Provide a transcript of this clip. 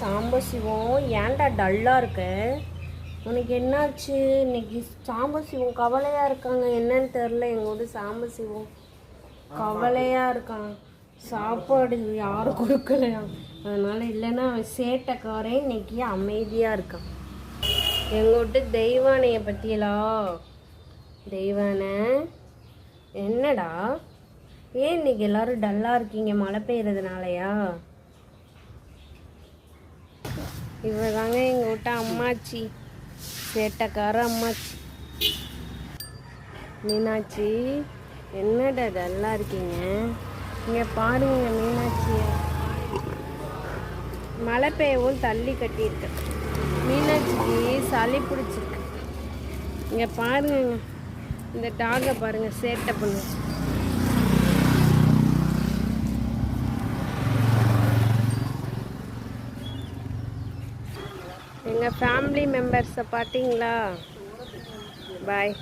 சாம்பசிவம், ஏன்டா டல்லாக இருக்க? உனக்கு என்னாச்சு? இன்னைக்கு சாம்பசிவம் கவலையாக இருக்காங்க. என்னன்னு தெரில. எங்களோட சாம்பசிவம் கவலையாக இருக்கான். சாப்பாடு யாரும் கொடுக்கலையா, அதனால் இல்லைன்னா அவன் சேட்டைக்காரன். இன்னைக்கு அமைதியாக இருக்கான். எங்கோட்டு தெய்வானையை பற்றியலா? தெய்வானை என்னடா, ஏன் இன்னைக்கு எல்லோரும் டல்லாக இருக்கீங்க? மழை பெய்யறதுனாலயா? இவ தாங்க எங்கள் வீட்ட அம்மாச்சி, சேட்டைக்கார அம்மாச்சி. மீனாட்சி என்னடா டல்லாக இருக்கீங்க? இங்கே பாருங்க மீனாட்சியை, மழை பெய்யவும் தள்ளி கட்டியிருக்கு. மீனாட்சிக்கு சளி பிடிச்சிருக்கு. இங்கே பாருங்க, இந்த டாகை பாருங்க, சேட்டை பண்ணு. எங்கள் ஃபேமிலி மெம்பர்ஸை பார்த்தீங்களா? பாய்.